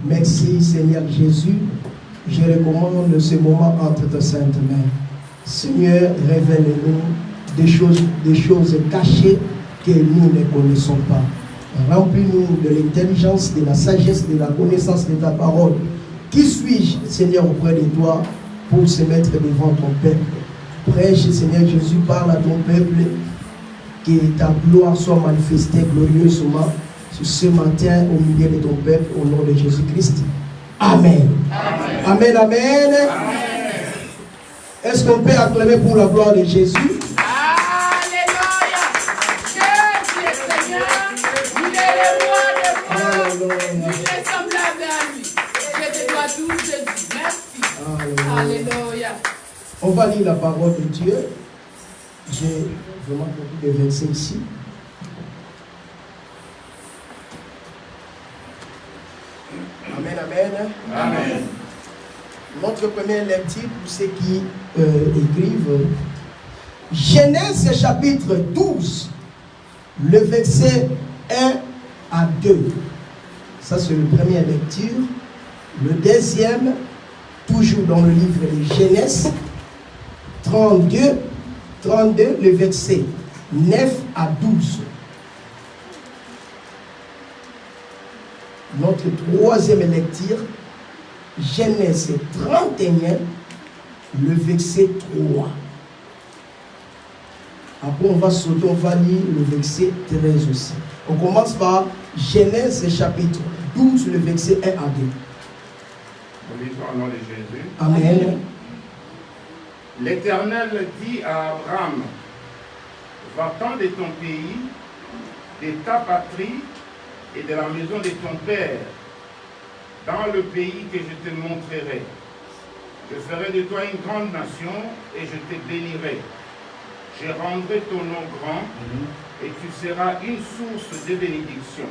Merci Seigneur Jésus, je recommande ce moment entre tes saintes mains. Seigneur, révèle-nous des choses cachées que nous ne connaissons pas. Remplis-nous de l'intelligence, de la sagesse, de la connaissance de ta parole. Qui suis-je, Seigneur, auprès de toi pour se mettre devant ton peuple? Prêche, Seigneur Jésus, parle à ton peuple, que ta gloire soit manifestée glorieusement ce matin au milieu de ton peuple, au nom de Jésus-Christ. Amen. Amen. Amen, amen. Amen. Est-ce qu'on peut acclamer pour la gloire de Jésus? Alléluia. Jésus est Seigneur. Il est le roi des rois. Il est semblable à lui. Je te dois tout, Jésus. Merci. Alléluia. On va lire la parole de Dieu. J'ai vraiment beaucoup de versets ici. Amen, amen. Amen. Notre première lecture pour ceux qui écrivent. Genèse chapitre 12, le verset 1 à 2. Ça c'est la première lecture. Le deuxième, toujours dans le livre de Genèse 32, le verset 9 à 12. Notre troisième lecture, Genèse 31, le verset 3. Après, on va sauter, on va lire le verset 13 aussi. On commence par Genèse chapitre 12, le verset 1 à 2. Nous lisons au nom de Jésus. Amen. L'Éternel dit à Abraham, va-t'en de ton pays, de ta patrie et de la maison de ton père, dans le pays que je te montrerai. Je ferai de toi une grande nation et je te bénirai. Je rendrai ton nom grand et tu seras une source de bénédiction.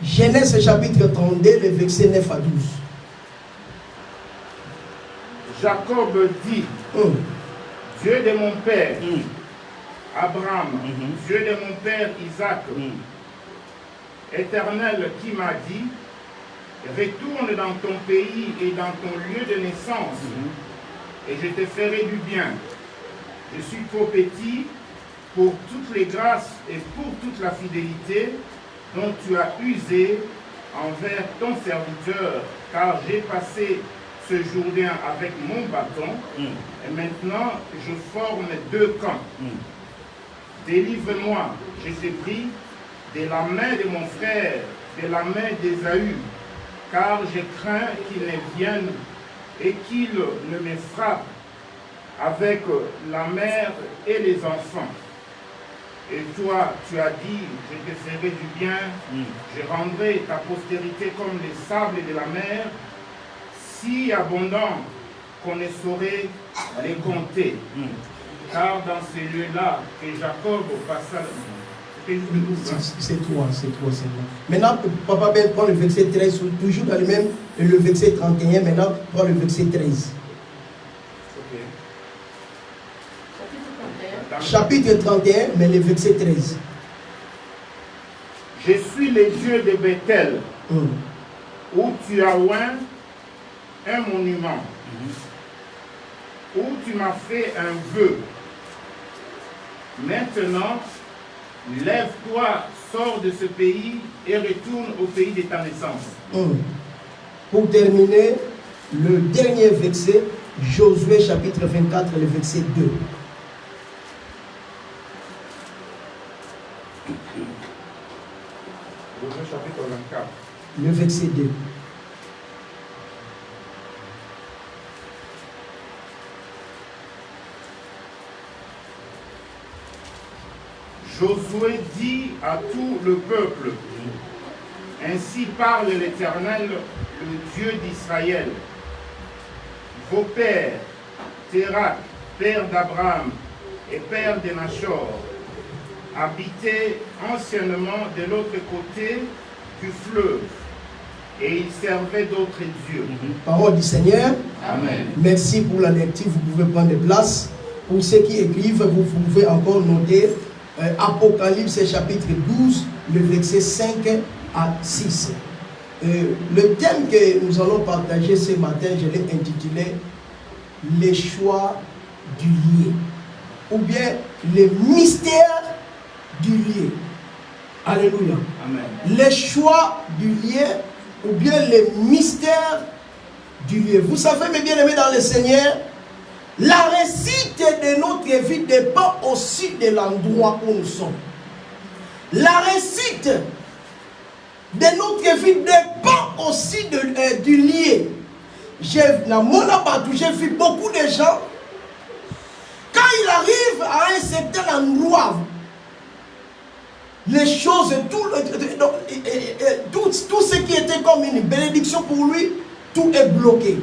Genèse chapitre 32, le verset 9 à 12. Jacob dit, Dieu de mon père, Abraham, Dieu de mon père Isaac, Éternel qui m'a dit, retourne dans ton pays et dans ton lieu de naissance, et je te ferai du bien. Je suis trop petit pour toutes les grâces et pour toute la fidélité dont tu as usé envers ton serviteur, car j'ai passé ce Jourdain avec mon bâton, et maintenant je forme deux camps. Délivre-moi, je te prie, de la main de mon frère, de la main d'Ésaü, car je crains qu'il ne vienne et qu'il ne me frappe avec la mère et les enfants. Et toi, tu as dit, je te ferai du bien, je rendrai ta postérité comme les sables de la mer, si abondants qu'on ne saurait les compter. Car dans ces lieux-là, que Jacob passa. C'est toi, Seigneur. Maintenant, Papa Ben prend le verset 13, toujours dans le même, le verset 31, maintenant prend le verset 13. Chapitre 31, mais le verset 13. Je suis le Dieu de Bethel, où tu as oint un monument, où tu m'as fait un vœu. Maintenant, lève-toi, sors de ce pays et retourne au pays de ta naissance. Pour terminer, le dernier verset, Josué chapitre 24, le verset 2. Josué chapitre 24. Le verset 2. Josué dit à tout le peuple, ainsi parle l'Éternel, le Dieu d'Israël. Vos pères, Térak, père d'Abraham et père de Nachor, habitaient anciennement de l'autre côté du fleuve, et ils servaient d'autres dieux. Parole du Seigneur. Amen. Merci pour la lecture. Vous pouvez prendre place. Pour ceux qui écrivent, vous pouvez encore noter Apocalypse chapitre 12, le verset 5 à 6. Le thème que nous allons partager ce matin, je l'ai intitulé les choix du lieu, ou bien les mystères du lieu. Alléluia. Amen. Les choix du lieu, ou bien les mystères du lieu. Vous savez, mes bien-aimés dans le Seigneur, la réussite de notre vie dépend aussi de l'endroit où nous sommes. La réussite de notre vie dépend aussi du lieu. J'ai vu beaucoup de gens, quand ils arrivent à un certain endroit, les choses, tout ce qui était comme une bénédiction pour lui, tout est bloqué.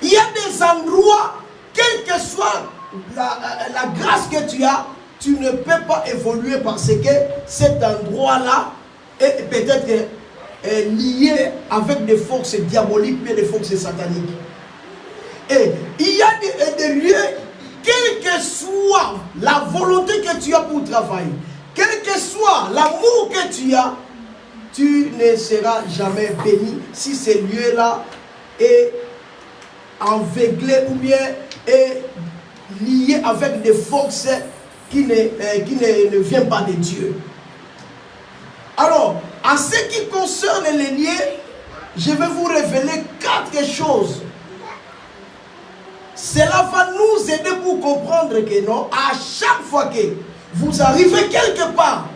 Il y a des endroits, quelle que soit la grâce que tu as, tu ne peux pas évoluer parce que cet endroit-là est peut-être lié avec des forces diaboliques et des forces sataniques. Et il y a des lieux, quelle que soit la volonté que tu as pour travailler, quel que soit l'amour que tu as, tu ne seras jamais béni si ce lieu-là est aveuglé ou bien est lié avec des forces qui ne viennent pas de Dieu. Alors, en ce qui concerne les lieux, je vais vous révéler 4 choses. Cela va nous aider pour comprendre que non, à chaque fois que vous arrivez quelque part,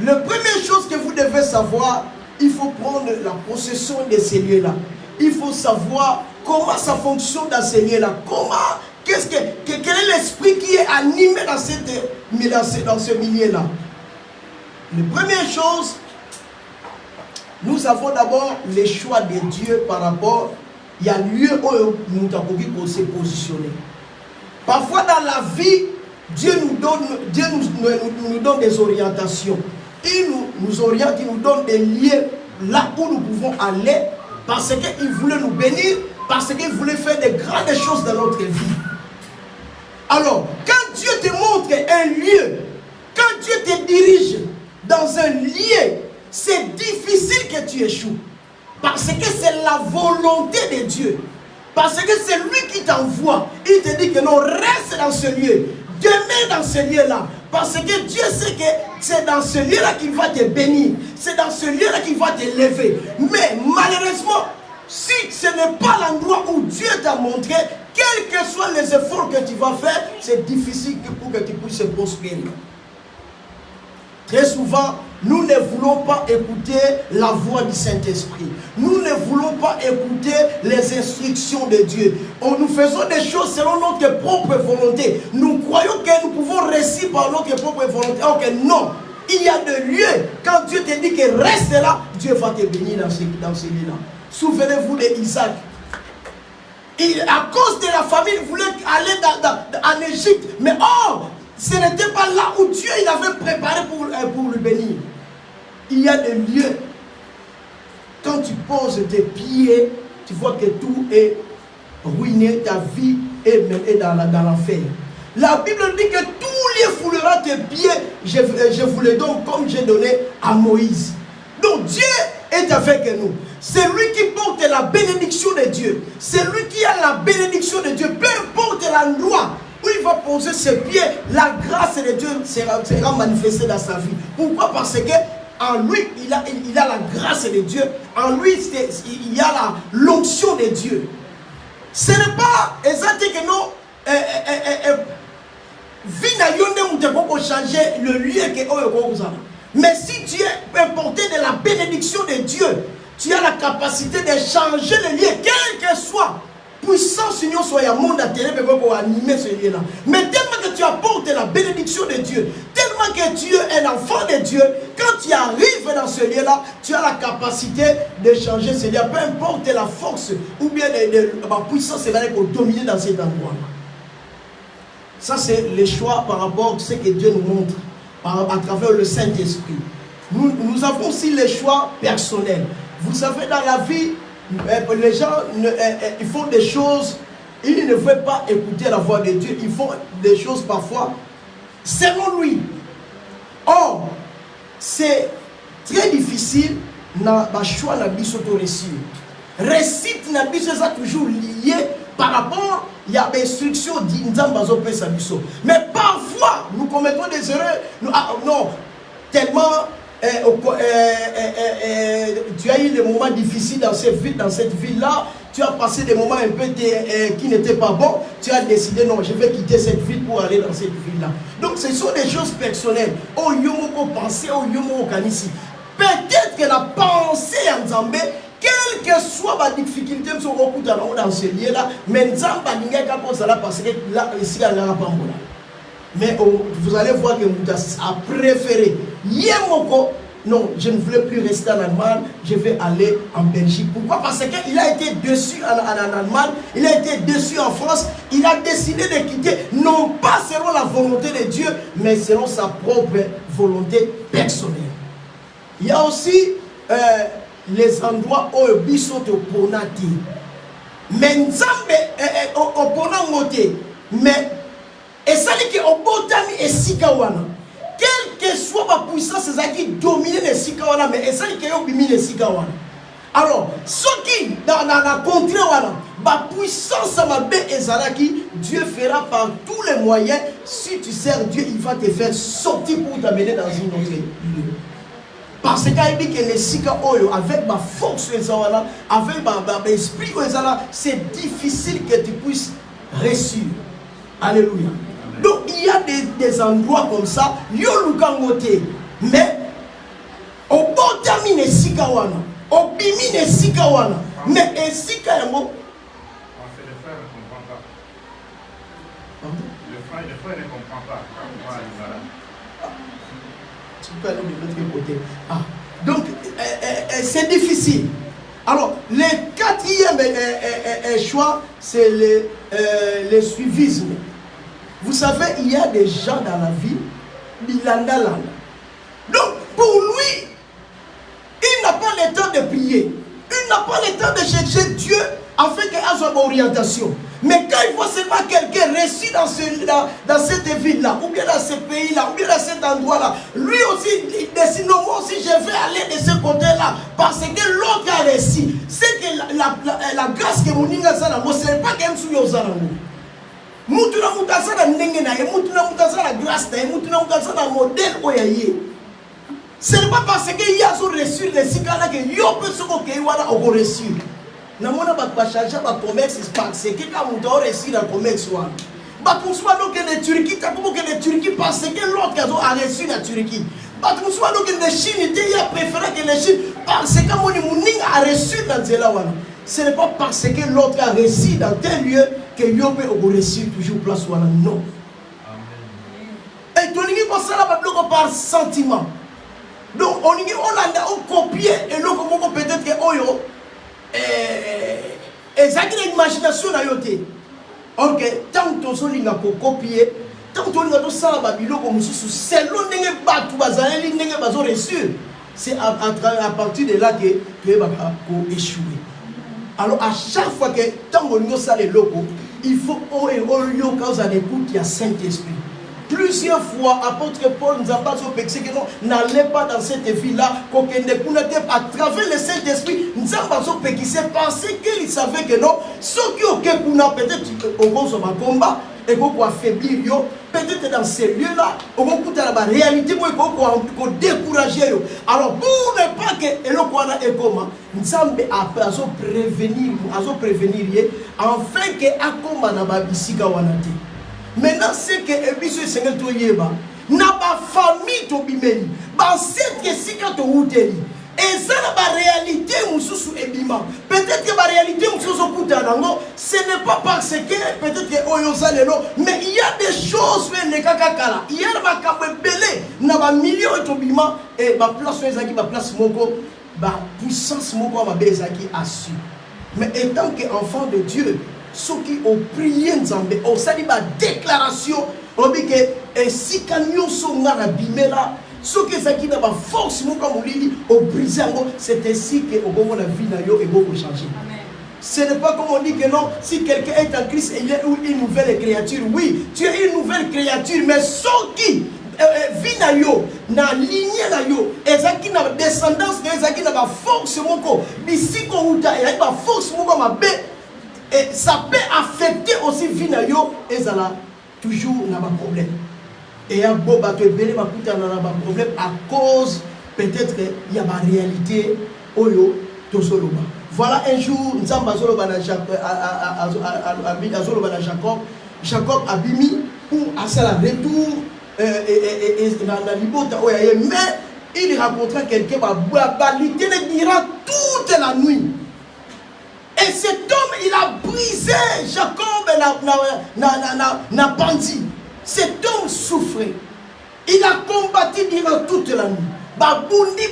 la première chose que vous devez savoir, il faut prendre la possession de ces lieux-là. Il faut savoir comment ça fonctionne dans ces lieux-là. Quel est l'esprit qui est animé dans ce milieu-là. La première chose, nous avons d'abord les choix de Dieu par rapport, il y a lieu où nous devons se positionner. Parfois dans la vie, Dieu nous donne des orientations. Il nous oriente, il nous donne des lieux là où nous pouvons aller parce qu'il voulait nous bénir, parce qu'il voulait faire de grandes choses dans notre vie. Alors, quand Dieu te montre un lieu, quand Dieu te dirige dans un lieu, c'est difficile que tu échoues. Parce que c'est la volonté de Dieu. Parce que c'est lui qui t'envoie. Il te dit que non, reste dans ce lieu. Demeure dans ce lieu-là. Parce que Dieu sait que c'est dans ce lieu-là qu'il va te bénir. C'est dans ce lieu-là qu'il va te lever. Mais malheureusement, si ce n'est pas l'endroit où Dieu t'a montré, quels que soient les efforts que tu vas faire, c'est difficile pour que tu puisses prospérer. Très souvent, nous ne voulons pas écouter la voix du Saint-Esprit. Nous ne voulons pas écouter les instructions de Dieu. Nous faisons des choses selon notre propre volonté. Nous croyons que nous pouvons réussir par notre propre volonté. Alors que non, il y a des lieux, quand Dieu te dit que reste là, Dieu va te bénir dans ces lieux-là. Souvenez-vous d'Isaac. À cause de la famille, il voulait aller en Égypte. Mais ce n'était pas là où Dieu il avait préparé pour le bénir. Il y a des lieux, quand tu poses tes pieds, tu vois que tout est ruiné, ta vie est menée dans l'enfer. La Bible dit que tout lieu foulera tes pieds, je vous le donne comme j'ai donné à Moïse. Donc Dieu est avec nous. C'est lui qui porte la bénédiction de Dieu. C'est lui qui a la bénédiction de Dieu. Peu importe l'endroit où il va poser ses pieds, la grâce de Dieu sera manifestée dans sa vie. Pourquoi? Parce que en lui, il a la grâce de Dieu. En lui, il y a l'onction de Dieu. Ce n'est pas exactement que non. Changer le lieu que mais si tu es porté de la bénédiction de Dieu, tu as la capacité de changer le lieu, quel que soit puissance union soit un monde à télé pour animer ce lieu là. Mais tellement que tu apportes la bénédiction de Dieu, tellement tant que tu es un enfant de Dieu, quand tu arrives dans ce lieu-là, tu as la capacité de changer ce lieu. Peu importe la force ou bien la puissance pour dominer dans cet endroit-là. Ça, c'est le choix par rapport à ce que Dieu nous montre à travers le Saint-Esprit. Nous avons aussi les choix personnels. Vous savez, dans la vie, les gens ils font des choses, ils ne veulent pas écouter la voix de Dieu. Ils font des choses parfois selon lui. Or, c'est très difficile dans le choix de réussir. Réussite na biso est toujours lié par rapport il y a des instructions d'Inzambazo Pesabiso. Mais parfois, nous commettons des erreurs. Non, tellement tu as eu des moments difficiles dans cette ville-là. Tu as passé des moments un peu qui n'étaient pas bons. Tu as décidé, non, je vais quitter cette ville pour aller dans cette ville-là. Donc, ce sont des choses personnelles. Oh, yomo penser, oh, yomo kanisi. Peut-être que la pensée en Zambé, quelle que soit la difficulté, dans ce lieu-là, mais Nzamba n'a pas pensé là parce que là, ici, il n'y a pas de. Mais vous allez voir que Moutas a préféré Yemoko. Non, je ne voulais plus rester en Allemagne, je vais aller en Belgique. Pourquoi? Parce qu'il a été déçu en Allemagne, il a été déçu en France, il a décidé de quitter, non pas selon la volonté de Dieu, mais selon sa propre volonté personnelle. Il y a aussi les endroits où le biso te ponati. Mais Nzambe au ponamote, mais et ça dit que au botami et sikawana. Quelle que soit ma puissance, c'est ça qui domine les sikawana, mais et ça dit que yo bimi les sikawana. Alors, ce qui dans la contrée ma puissance ma bé ezalaki, Dieu fera par tous les moyens. Si tu sers Dieu, il va te faire sortir pour t'amener dans une autre lieu. Parce qu'il dit que les sika oyo avec ma force avec ma esprit c'est difficile que tu puisses réussir. Alléluia. Donc il y a des endroits comme ça, yo lukangote, mais au botami ne sika wana, au bimi ne sika wana, mais et sika yamo. Le frère ne comprend pas. Le frère ne comprend pas. Tu peux aller de l'autre côté. Ah. Donc c'est difficile. Alors le quatrième choix, c'est le suivisme. Vous savez, il y a des gens dans la vie, bilandalanda. Donc, pour lui, il n'a pas le temps de prier. Il n'a pas le temps de chercher Dieu afin qu'il ait son orientation. Mais quand il voit seulement quelqu'un réussir dans cette ville-là, ou bien dans ce pays-là, ou bien dans cet endroit-là, lui aussi, il décide, non, moi aussi, je vais aller de ce côté-là, parce que l'autre a réussi. C'est que la grâce que mon inga ça, ce n'est pas qu'elle soit aux alentours. Mutuna mutasana ndenge na ye, mutuna mutasana grâce na ye, mutuna mutasana modèle oyaye. Ce n'est pas parce que ya so reçu les sikala que yo peut se ko wana o reçu. Na mona ba changer ba commerce parce que quand muta o reçu dans commerce wana. Ba kuswa donc de Turquie, ta comme que de Turquie parce que l'autre a reçu la Turquie. Ba kuswa donc de Chine, il a préféré que les Chine parce que moni muninga a reçu dans zela wana. Ce n'est pas parce que l'autre a réussi dans tel lieu que Yobe a réussi toujours place ou non. Et tu n'as pas ça par sentiment. Donc on a copié et l'autre peut-être que Oyo et ça qui est l'imagination à yote. Ok, tant que tu as copié, tant que tu as ça babilo comme c'est l'on n'est pas tout bazali n'est pas reçu. C'est à partir de là que tu vas échouer. Alors à chaque fois que tant qu'on a les locaux, il faut quand vous avez écouté, il y a Saint-Esprit. Plusieurs fois, apôtre Paul nous a pas dit que non, n'allez pas dans cette ville-là, à travers le Saint-Esprit, nous avons pensé qu'il savait que non, ceux qui ont peut-être au combat, et qu'on affaiblir, peut-être dans ces lieux-là, on va écouter la réalité, on va décourager. Alors, pour ne pas que l'Okwana est comment, nous avons prévenir, afin que Akoma n'a pas ici. Maintenant, c'est que Ebiso et Seigneur Toyeba n'a pas famille to bimeli. Bah, c'est que si quand on outeli. Et ça, la réalité, peut-être que la réalité, ce n'est pas parce que peut-être que mais il y a des choses, il y a des na ba million etobima et ba place ezaki ba place moko ba puissance moko ma bezaki assu. Mais étant que enfant de Dieu, ceux qui ont prié Nzambe, on sali ba déclaration, on dit que si kanyo so ngara bimela, ceux qui ezaki na ba force moko molili au briser ngo, c'est ainsi que au moment la vie na yo et beaucoup changer. Amen. Ce n'est pas comme on dit que non, si quelqu'un est en Christ, il est une nouvelle créature. Oui, tu es une nouvelle créature, mais ceux qui vit na yo, na lignée na yo, ezaki na descendance, ezaki na ba force moko, bisiko uta, ezaki ba force moko ma be, et ça peut affecter aussi vie na yo, ezala toujours na ba problème. Et ya bo ba to ebele ba kuta na ba problème à cause peut-être il y a ba réalité oyo to soloba. Voilà un jour, Nzamba azoloba na Jacob, Jacob abimi pour à la retour mais il rencontra quelqu'un qui le dira toute la nuit. Et cet homme, il a brisé Jacob n'a bandit. Cet homme souffrait. Il a combattu durant toute la nuit. Babundi,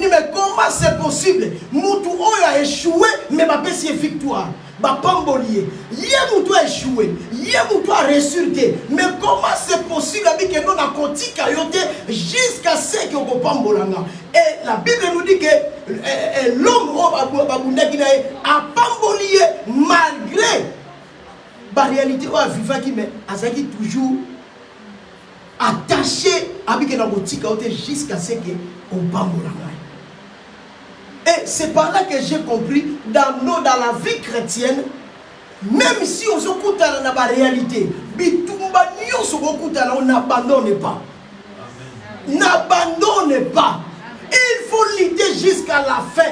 mais comment c'est possible? Moutou a échoué, mais ma paix c'est victoire. Bapambolier, Yemoutou a échoué, Yemoutou a ressurgé. Mais comment c'est possible que nous avons continué jusqu'à ce que nous pambolanga? Et la Bible nous dit que l'homme a pambolié malgré la réalité où il vivait qui mais azaki toujours attaché avec la boutique jusqu'à ce que nous pambolanga. Et c'est par là que j'ai compris, dans la vie chrétienne, même si on se écoute dans la réalité, on n'abandonne pas. N'abandonne pas. Il faut lutter jusqu'à la fin.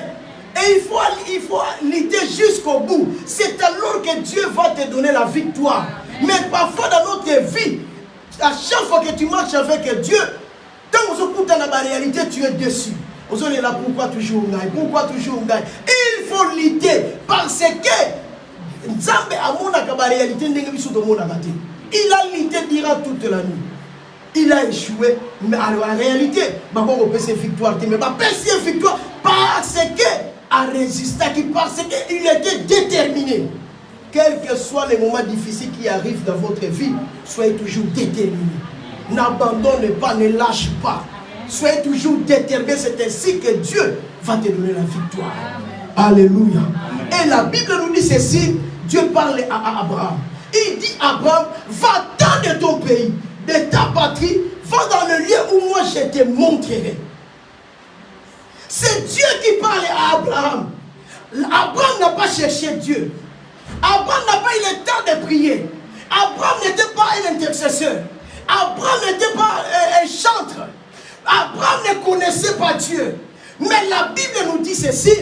Et il faut lutter jusqu'au bout. C'est alors que Dieu va te donner la victoire. Mais parfois dans notre vie, à chaque fois que tu marches avec Dieu, quand on se écoute dans la réalité, tu es déçu. Vous allez là, pourquoi toujours gagne? Pourquoi toujours gagne? Il faut lutter parce que Nzambe a mon réalité. Il a lutté durant toute la nuit. Il a échoué, mais alors en réalité, on peut se victoire. Mais pas se victoire parce que a résisté, parce qu'il était déterminé. Quels que soient les moments difficiles qui arrivent dans votre vie, soyez toujours déterminé. N'abandonnez pas, ne lâche pas. Soyez toujours déterminé, c'est ainsi que Dieu va te donner la victoire. Amen. Alléluia. Amen. Et la Bible nous dit ceci, Dieu parle à Abraham. Il dit à Abraham, va-t'en de ton pays, de ta patrie, va dans le lieu où moi je te montrerai. C'est Dieu qui parle à Abraham. Abraham n'a pas cherché Dieu. Abraham n'a pas eu le temps de prier. Abraham n'était pas un intercesseur. Abraham n'était pas un chantre. Abraham ne connaissait pas Dieu. Mais la Bible nous dit ceci.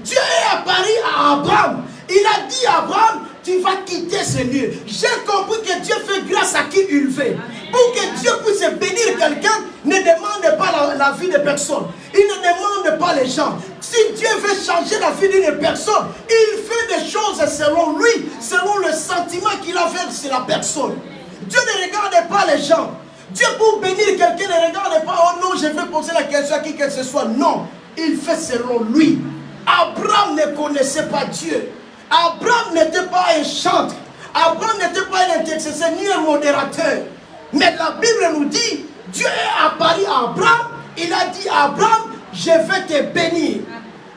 Dieu est apparu à Abraham. Il a dit à Abraham, tu vas quitter ce lieu. J'ai compris que Dieu fait grâce à qui il veut. Pour que Dieu puisse bénir quelqu'un, ne demande pas la vie de personne. Il ne demande pas les gens. Si Dieu veut changer la vie d'une personne, il fait des choses selon lui, selon le sentiment qu'il a vers la personne. Dieu ne regarde pas les gens. Dieu pour bénir quelqu'un ne regarde pas, oh non, je vais poser la question à qui que ce soit. Non, il fait selon lui. Abraham ne connaissait pas Dieu. Abraham n'était pas un chantre. Abraham n'était pas un intercesseur ni un modérateur. Mais la Bible nous dit, Dieu est apparu à Abraham. Il a dit à Abraham, je vais te bénir.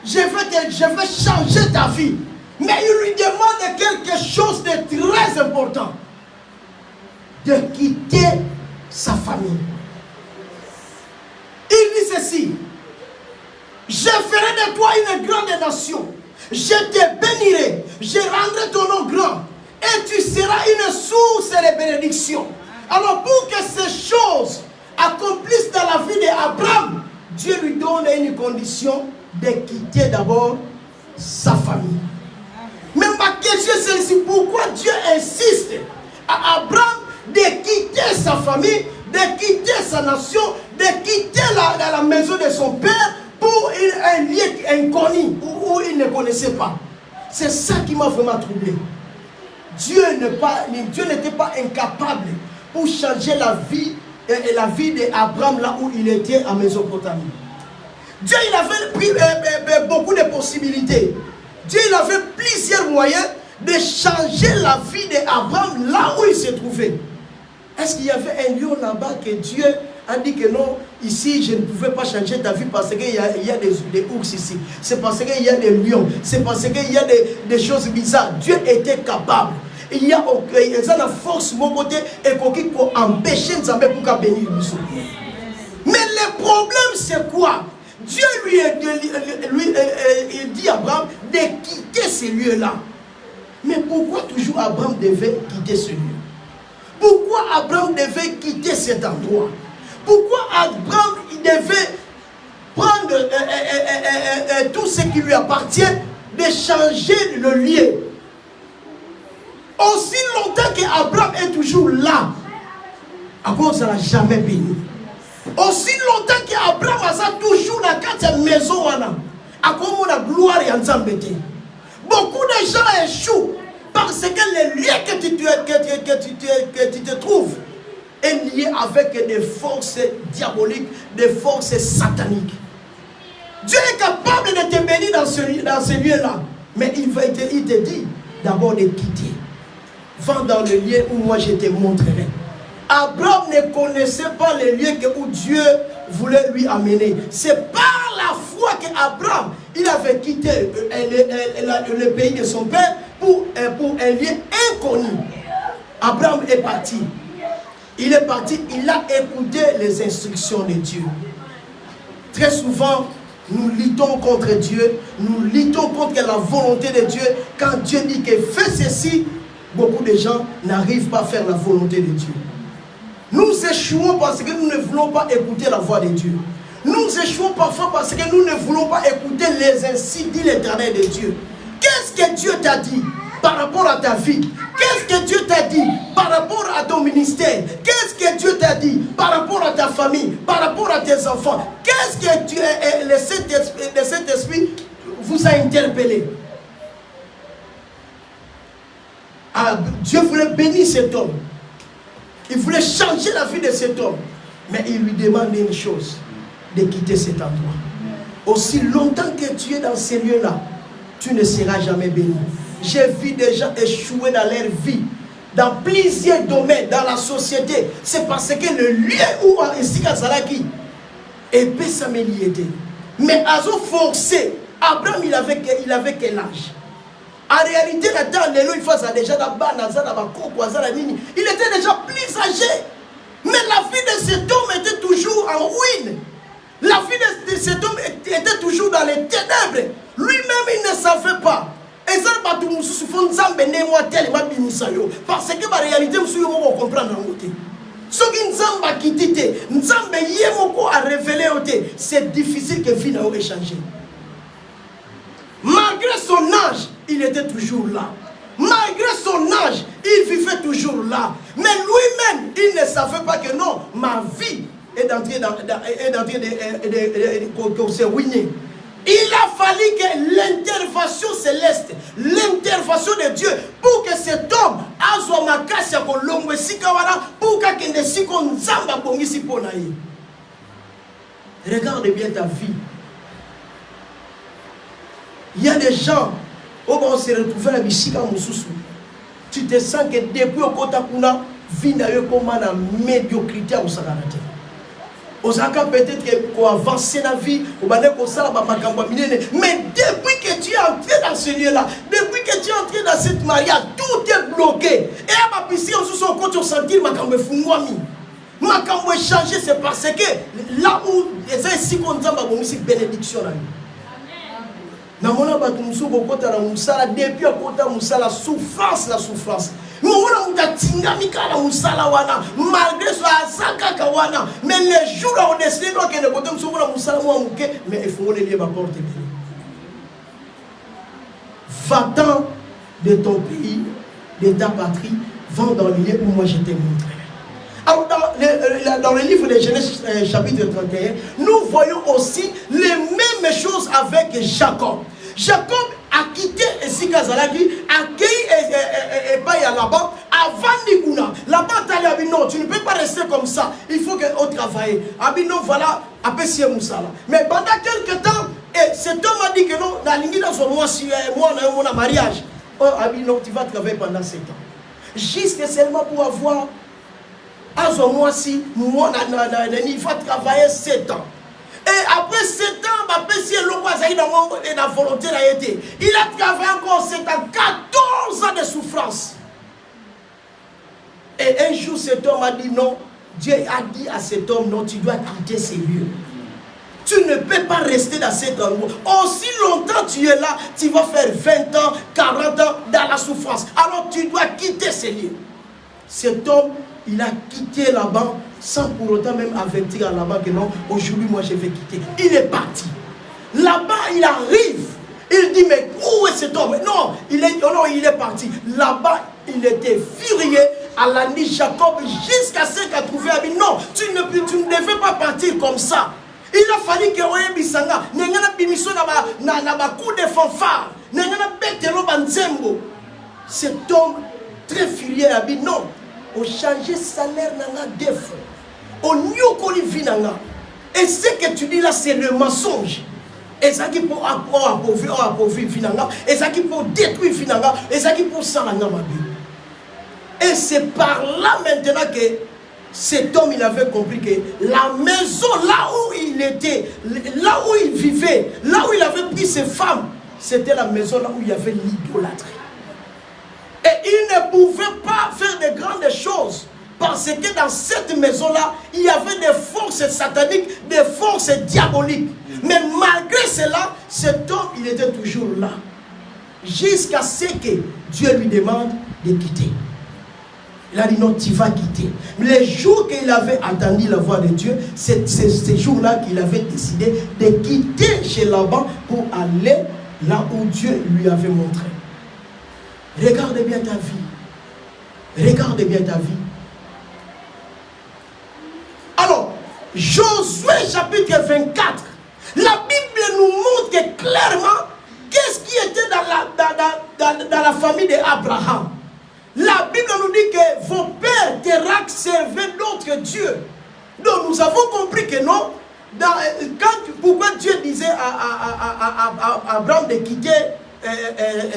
Je vais changer ta vie. Mais il lui demande quelque chose de très important. De quitter sa famille. Il dit ceci, je ferai de toi une grande nation, je te bénirai, je rendrai ton nom grand, et tu seras une source de bénédiction. Alors pour que ces choses accomplissent dans la vie d'Abraham, Dieu lui donne une condition de quitter d'abord sa famille. Mais ma question c'est celle-ci, pourquoi Dieu insiste à Abraham de quitter sa famille, de quitter sa nation, de quitter la maison de son père pour un lieu inconnu où il ne connaissait pas. C'est ça qui m'a vraiment troublé. Dieu n'était pas incapable pour changer la vie la vie d'Abraham là où il était à Mésopotamie. Dieu, il avait pris beaucoup de possibilités. Dieu, il avait plusieurs moyens de changer la vie d'Abraham là où il se trouvait. Est-ce qu'il y avait un lion là-bas que Dieu a dit que non, ici je ne pouvais pas changer ta vie parce qu'il y a des ours ici. C'est parce qu'il y a des lions. C'est parce qu'il y a des choses bizarres. Dieu était capable. Il y a la force mon côté et qui peut empêcher Nzambe pour bénir nous. Mais le problème c'est quoi? Dieu il dit à Abraham de quitter ce lieu-là. Mais pourquoi toujours Abraham devait quitter ce lieu? Pourquoi Abraham devait quitter cet endroit? Pourquoi Abraham il devait prendre tout ce qui lui appartient, de changer le lieu? Aussi longtemps qu'Abraham est toujours là, Abraham ne sera jamais béni. Aussi longtemps qu'Abraham a toujours dans cette maison, Abraham a la gloire et Nzambe. Beaucoup de gens échouent parce que le lieu que tu te trouves est lié avec des forces diaboliques, des forces sataniques. Dieu est capable de te bénir dans ce lieu-là. Mais il te dit d'abord de quitter. Va dans le lieu où moi je te montrerai. Abraham ne connaissait pas le lieu où Dieu voulait lui amener. C'est par la foi qu'Abraham il avait quitté le pays de son père pour un lieu inconnu. Abraham est parti. Il est parti, il a écouté les instructions de Dieu. Très souvent, nous luttons contre Dieu, nous luttons contre la volonté de Dieu. Quand Dieu dit que fais ceci, beaucoup de gens n'arrivent pas à faire la volonté de Dieu. Nous échouons parce que nous ne voulons pas écouter la voix de Dieu. Nous échouons parfois parce que nous ne voulons pas écouter les ainsi dit l'Éternel de Dieu. Qu'est-ce que Dieu t'a dit par rapport à ta vie? Qu'est-ce que Dieu t'a dit par rapport à ton ministère? Qu'est-ce que Dieu t'a dit par rapport à ta famille, par rapport à tes enfants? Qu'est-ce que Dieu, le Saint-Esprit vous a interpellé? Dieu voulait bénir cet homme. Il voulait changer la vie de cet homme. Mais il lui demande une chose, de quitter cet endroit. Aussi longtemps que tu es dans ces lieux-là, tu ne seras jamais béni. J'ai vu des gens échouer dans leur vie, dans plusieurs domaines, dans la société. C'est parce que le lieu où Isika Zalaki épée s'améliorer. Mais à son forcé, Abraham il avait quel âge? En réalité, il était déjà plus âgé. Mais la vie de cet homme était toujours en ruine. La vie de cet homme était toujours dans les ténèbres. Lui-même, il ne savait pas. Et ça, parce que la réalité, vous comprendre. Ce qui nous a quitté, nous a révélé, c'est difficile que vie n'a changé. Malgré son âge, il était toujours là. Malgré son âge, il vivait toujours là. Mais lui-même, il ne savait pas que non, ma vie est en train de se ruiner. Il a fallu que l'intervention céleste, l'intervention de Dieu, pour que cet homme azwa makasi ya kolongo esika wana pour kakende siko nzamba bongisi pona ye. Regarde bien ta vie. Il y a des gens on se retrouve à Bishika Moussousou. Tu te sens que depuis au Kotakuna, vie n'a eu comme la médiocrité au Sakarate. Osaka peut-être qu'on avance dans la vie, mais depuis que tu es entré dans ce lieu-là, depuis que tu es entré dans cette mariage, tout est bloqué. Et à ma piscine, on se sent compte de sentir ma cambe fungwami. Ma cambe changé, c'est parce que là où les gens ici qu'on a une bénédiction. Namona batu musuko kota na musala depuis kota musala souffrance la souffrance. Mona mutatinga mikala musala wana malgré ça saka kawana mais les jours où on décide que le côté musuko na musala moi muke mais il faut les lier ma porte. Va-t'en de ton pays, de ta patrie, va dans le lieu où moi je t'ai montré. Alors dans le livre de Genèse chapitre 31, nous voyons aussi les mêmes choses avec Jacob. Jacob a quitté Sikazalaki, a accueilli Epaï là-bas, Avandikuna, là-bas, non, tu ne peux pas rester comme ça. Il faut qu'on travaille. Non, voilà, après c'est Moussala. Mais pendant quelques temps, cet homme a dit que non, moi, on a mariage. Oh, non, tu vas travailler pendant 7 ans. Juste seulement pour avoir, moi, si, moi, il va travailler 7 ans. Et après 7 ans, après si la volonté a été, il a travaillé encore 7 ans, 14 ans de souffrance. Et un jour, cet homme a dit non. Dieu a dit à cet homme, non, tu dois quitter ces lieux. Tu ne peux pas rester dans cet endroit. Aussi longtemps tu es là, tu vas faire 20 ans, 40 ans dans la souffrance. Alors tu dois quitter ces lieux. Cet homme, il a quitté là-bas sans pour autant même avertir là-bas que non, aujourd'hui moi je vais quitter. Il est parti. Là-bas, il arrive. Il dit, mais où est cet homme? Non, il est parti. Là-bas, il était furieux. Allah dit Jacob jusqu'à ce qu'il a trouvé Abi. Non, tu ne devais pas partir comme ça. Il a fallu que Oye Bisanga n'engana bimiso na coup de fanfare n'engana betelo banzembo. Cet homme très furieux a dit non, on change salaire nanga défaut. On nyokoli vinanga. Et ce que tu dis là c'est le mensonge. Et ça qui pour appauvrir finanga, et ça qui pour détruire finanga, et ça qui pour salanga mabi. Et c'est par là maintenant que cet homme, il avait compris que la maison, là où il était, là où il vivait, là où il avait pris ses femmes, c'était la maison là où il y avait l'idolâtrie. Et il ne pouvait pas faire de grandes choses. Parce que dans cette maison-là, il y avait des forces sataniques, des forces diaboliques. Mais malgré cela, cet homme, il était toujours là. Jusqu'à ce que Dieu lui demande de quitter. Il a dit non, tu vas quitter. Les jours qu'il avait entendu la voix de Dieu, c'est ces jours-là qu'il avait décidé de quitter chez Laban pour aller là où Dieu lui avait montré. Regarde bien ta vie. Regarde bien ta vie. Alors, Josué chapitre 24, la Bible nous montre que clairement qu'est-ce qui était dans la famille d'Abraham. La Bible nous dit que vos pères Térak servaient d'autres dieux. Donc nous avons compris que non. Pourquoi Dieu disait à Abraham de quitter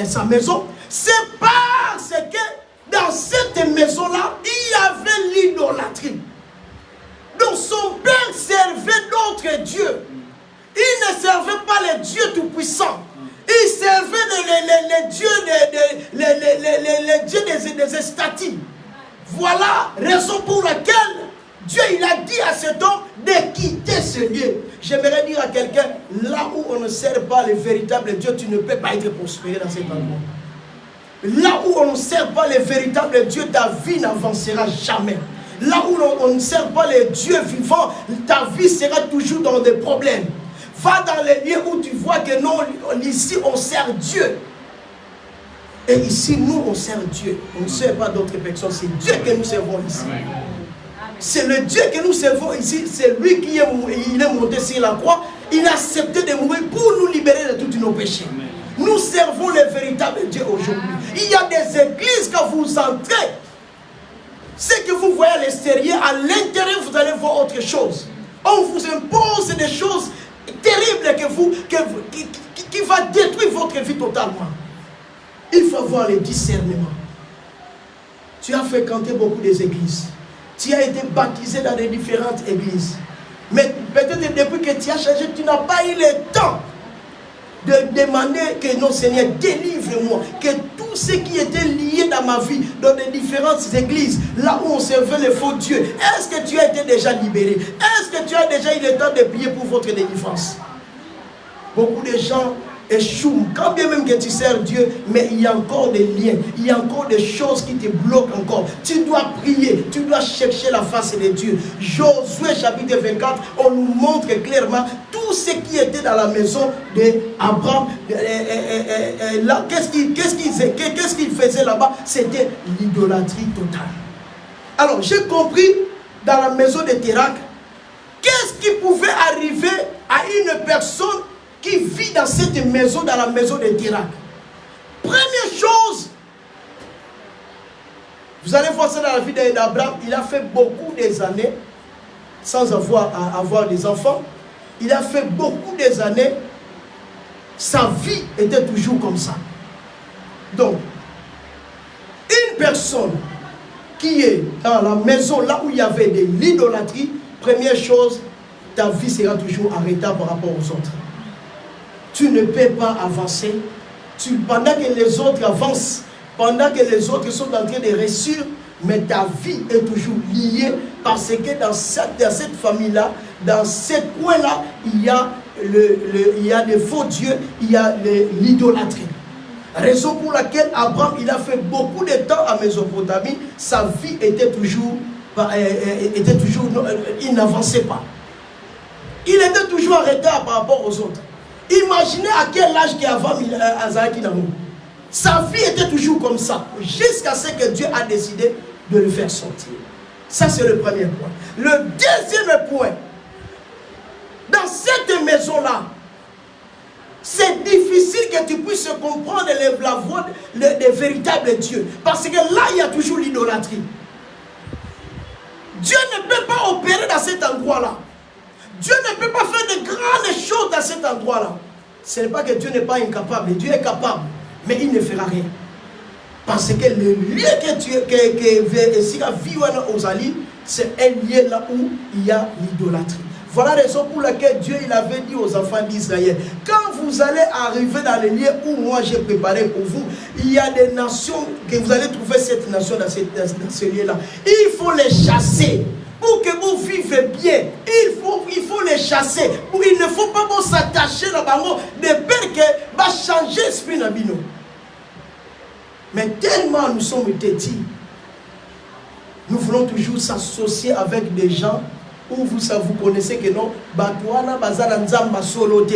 sa maison, c'est parce que dans cette maison-là, il y avait l'idolâtrie. Donc son père servait d'autres dieux. Il ne servait pas les dieux tout-puissants. Il servait les dieux des statues. Voilà raison pour laquelle Dieu il a dit à cet homme de quitter ce lieu. J'aimerais dire à quelqu'un, là où on ne sert pas le véritable Dieu, tu ne peux pas être prospéré dans cet endroit. Là où on ne sert pas le véritable Dieu, ta vie n'avancera jamais. Là où on ne sert pas les dieux vivants, ta vie sera toujours dans des problèmes. Va dans les lieux où tu vois que non, ici on sert Dieu. Et ici, nous, on sert Dieu. On ne sert pas d'autres personnes. C'est Dieu que nous servons ici. C'est le Dieu que nous servons ici. C'est lui qui est monté sur la croix. Il a accepté de mourir pour nous libérer de tous nos péchés. Nous servons le véritable Dieu aujourd'hui. Il y a des églises quand vous entrez. Ce que vous voyez à l'extérieur, à l'intérieur, vous allez voir autre chose. On vous impose des choses terribles qui va détruire votre vie totalement. Il faut avoir le discernement. Tu as fréquenté beaucoup des églises. Tu as été baptisé dans les différentes églises. Mais peut-être depuis que tu as changé, tu n'as pas eu le temps de demander que non Seigneur, délivre-moi. Que tout ce qui était lié dans ma vie, dans les différentes églises, là où on servait les faux dieux, est-ce que tu as été déjà libéré? Est-ce que tu as déjà eu le temps de prier pour votre délivrance? Beaucoup de gens échouent, quand bien même que tu sers Dieu, mais il y a encore des liens, il y a encore des choses qui te bloquent encore. Tu dois prier, tu dois chercher la face de Dieu. Josué chapitre 24, on nous montre clairement tout ce qui était dans la maison d'Abraham. Qu'est-ce qu'il faisait là-bas? C'était l'idolâtrie totale. Alors j'ai compris dans la maison de Térak, qu'est-ce qui pouvait arriver à une personne qui vit dans cette maison, dans la maison de Térak. Première chose, Vous allez voir ça dans la vie d'Abraham. Il a fait beaucoup des années sans avoir des enfants. Il a fait beaucoup des années. Sa vie était toujours comme ça. Donc, une personne qui est dans la maison là où il y avait de l'idolâtrie, première chose, ta vie sera toujours arrêtée par rapport aux autres. Tu ne peux pas avancer. Pendant que les autres avancent, pendant que les autres sont en train de réussir, mais ta vie est toujours liée parce que dans cette famille-là, dans ce coin-là, il y a des faux dieux, il y a l'idolâtrie. Raison pour laquelle Abraham, il a fait beaucoup de temps à Mésopotamie, sa vie était toujours, il n'avançait pas. Il était toujours en retard par rapport aux autres. Imaginez à quel âge qu'avant Azaki Namou. Sa vie était toujours comme ça, jusqu'à ce que Dieu a décidé de le faire sortir. Ça, c'est le premier point. Le deuxième point, dans cette maison-là, c'est difficile que tu puisses comprendre la voix des véritables dieux. Parce que là, il y a toujours l'idolâtrie. Dieu ne peut pas opérer dans cet endroit-là. Dieu ne peut pas faire de grandes choses dans cet endroit-là. Ce n'est pas que Dieu n'est pas incapable. Dieu est capable, mais il ne fera rien. Parce que le lieu que Dieu vit aux alliés, c'est un lieu là où il y a l'idolâtrie. Voilà la raison pour laquelle Dieu il avait dit aux enfants d'Israël, quand vous allez arriver dans le lieu où moi j'ai préparé pour vous, il y a des nations, que vous allez trouver cette nation dans ce lieu-là. Il faut les chasser. Pour que vous vivez bien, il faut les chasser. Il ne faut pas vous s'attacher là-bas de peur que va changer l'esprit d'Abino. Mais tellement nous sommes têtis, nous voulons toujours s'associer avec des gens où vous connaissez que non, Batouana Bazana Nzamba Solote.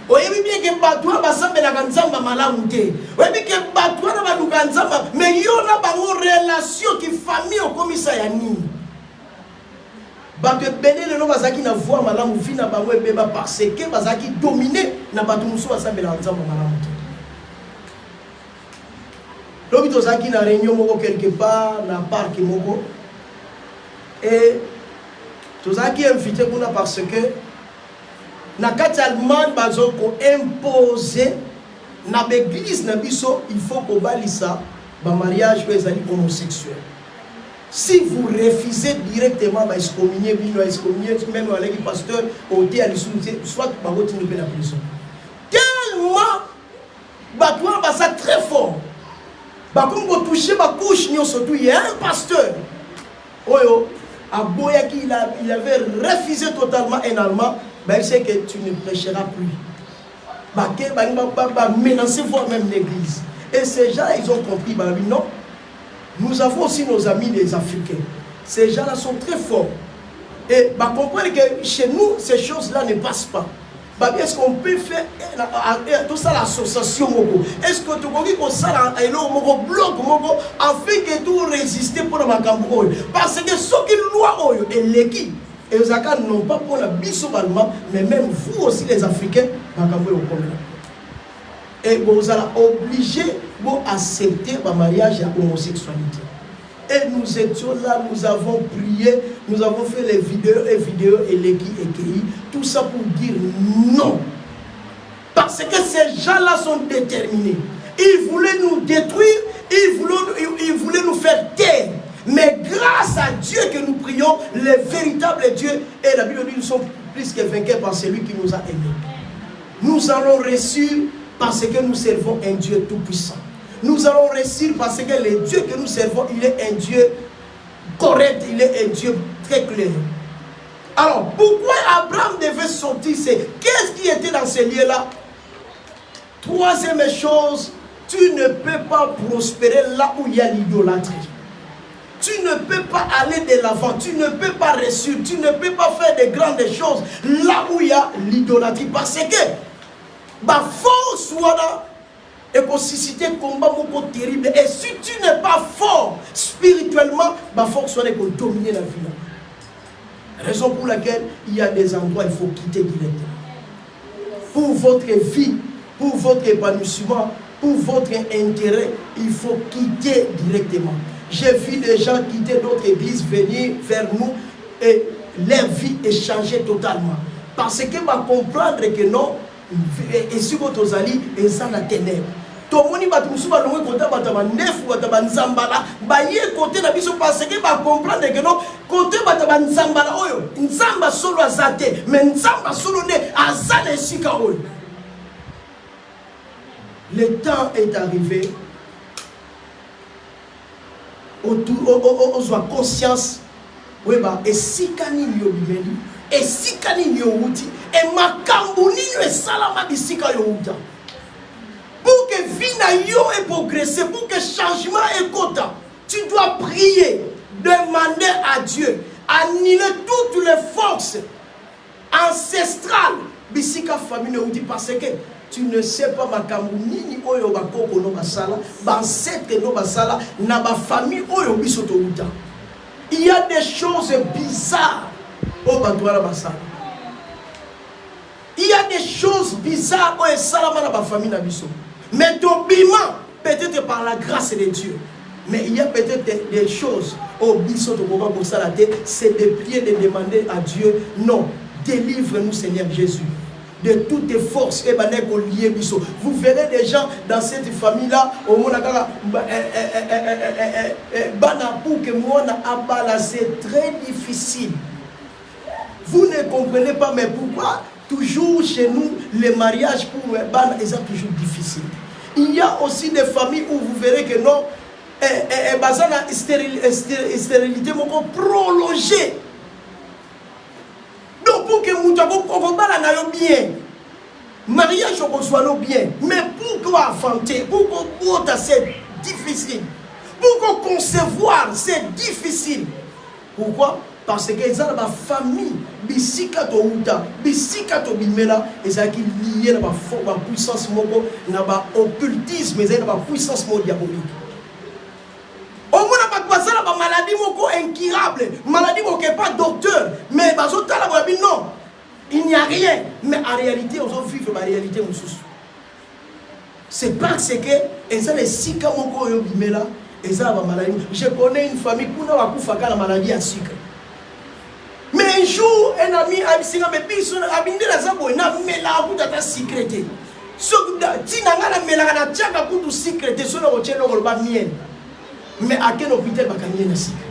Oui, bien que Batouana Bazana Nzamba Malamoute. Oui, bien que Batouana Baluka Nzamba, mais il y a une relation qui famille au commissariat. Bato bene le no bazaki na voix malamu vi na bango ebeba parce que bazaki dominé na bato musu basambela nzamba malamu. Lobi tozaki na réunion moko quelque part na parc moko et tozaki invité kuna parce que na kati Allemagne bazoko imposer na l'église na biso il faut ko balisa ba mariage ezali homosexuel. Si vous refusez directement, bah, excommunier, même avec le pasteur, soit par votre la prison. Tellement, bah, toi, bah, ça très fort. Bah, comme vous touchez ma couche, surtout, il y a un pasteur. Oh, à Boyaki, il avait refusé totalement un Allemand, bah, il sait que tu ne prêcheras plus. Bah, menacer vous-même l'église. Et ces gens, ils ont compris, bah, non. Nous avons aussi nos amis les Africains. Ces gens-là sont très forts. Et bah, comprenez que chez nous, ces choses-là ne passent pas. Bah, est-ce qu'on peut faire tout ça l'association? Est-ce que tu peux faire ça un bloc afin que tout résister pour ma campagne? Parce que ceux qui loi et l'équipe, et les Akans n'ont pas pour la bisobalement, mais même vous aussi les Africains, ma campagne. Et vous allez obligé d'accepter le mariage et l'homosexualité. Et nous étions là, nous avons prié, nous avons fait les vidéos et les qui, tout ça pour dire non. Parce que ces gens-là sont déterminés. Ils voulaient nous détruire, ils voulaient nous faire taire. Mais grâce à Dieu que nous prions, les véritables dieux, et la Bible dit, nous sommes plus que vainqueurs par celui qui nous a aimés. Nous allons réussir parce que nous servons un Dieu tout-puissant. Nous allons réussir parce que le Dieu que nous servons, il est un Dieu correct, il est un Dieu très clair. Alors, pourquoi Abraham devait sortir? Qu'est-ce qui était dans ce lieu-là? Troisième chose, tu ne peux pas prospérer là où il y a l'idolâtrie. Tu ne peux pas aller de l'avant, tu ne peux pas réussir, tu ne peux pas faire de grandes choses là où il y a l'idolâtrie. Parce que ma force soit et pour susciter un combat beaucoup terrible. Et si tu n'es pas fort spirituellement, ma force soit pour dominer la vie. Raison pour laquelle il y a des endroits il faut quitter directement. Pour votre vie, pour votre épanouissement, pour votre intérêt, il faut quitter directement. J'ai vu des gens quitter d'autres églises, venir vers nous et leur vie est changée totalement. Parce que va comprendre que non, et si votre ali est sans la ténèbre. Tout le monde va côté na biso parce que va comprendre que non côté bataba nzambala oyo nzamba solo azate mais nzamba solo ne azale sika oyo. Le temps est arrivé aux conscience et si kanini yobimeli et si kanini yowuti et makambo nino esalama bisika yowuta. Pour que vie na yo ait progressé, pour que changement ait kota, tu dois prier, demander à Dieu, annuler toutes les forces ancestrales bisika famille yowuti parce que tu ne sais pas makambo nini oyo bakoko no basala, bancêtre no basala, na ba famille oyo biso to uta. Il y a des choses bizarres au Batouara Bassala. Il y a des choses bizarres au Salama dans ma famille Nabiso. Mais ton bilan, peut-être par la grâce de Dieu. Mais il y a peut-être des choses au Bisso de Boba Boussalate, c'est de prier, de demander à Dieu, non, délivre-nous Seigneur Jésus de toutes tes forces et vous verrez des gens dans cette famille là au monde c'est très difficile. Vous ne comprenez pas, mais pourquoi toujours chez nous les mariages pour Bana sont toujours difficiles. Il y a aussi des familles où vous verrez que non stérilité prolongée. Donc pour que nous ayons bien, mariage soit bien, mais pourquoi enfanter, pourquoi c'est difficile, pourquoi concevoir c'est difficile. Pourquoi? Parce que les ont ma famille, bisika to uta, bisika to bimela, ils ont lié na ma puissance mogo, na ba occultisme, ils ont ma puissance diabolique. Au moins na ba maladie moko incurable, maladie moko pas docteur, mais bazo tala ba non, il n'y a rien, mais en réalité on vit la réalité mususu. C'est parce que ils ont les sika moko yo bimela, ils ont ba maladie. Je connais une famille qui n'a pas fait la maladie à sucre. Mais un jour, un ami a dit que biso abinde la zabo na mela ku tata secrété. So tina ngala mela na tchaka ku tu secrété so na ochelo ko ba mien. Mais à quel hôpital bakanye na sucre.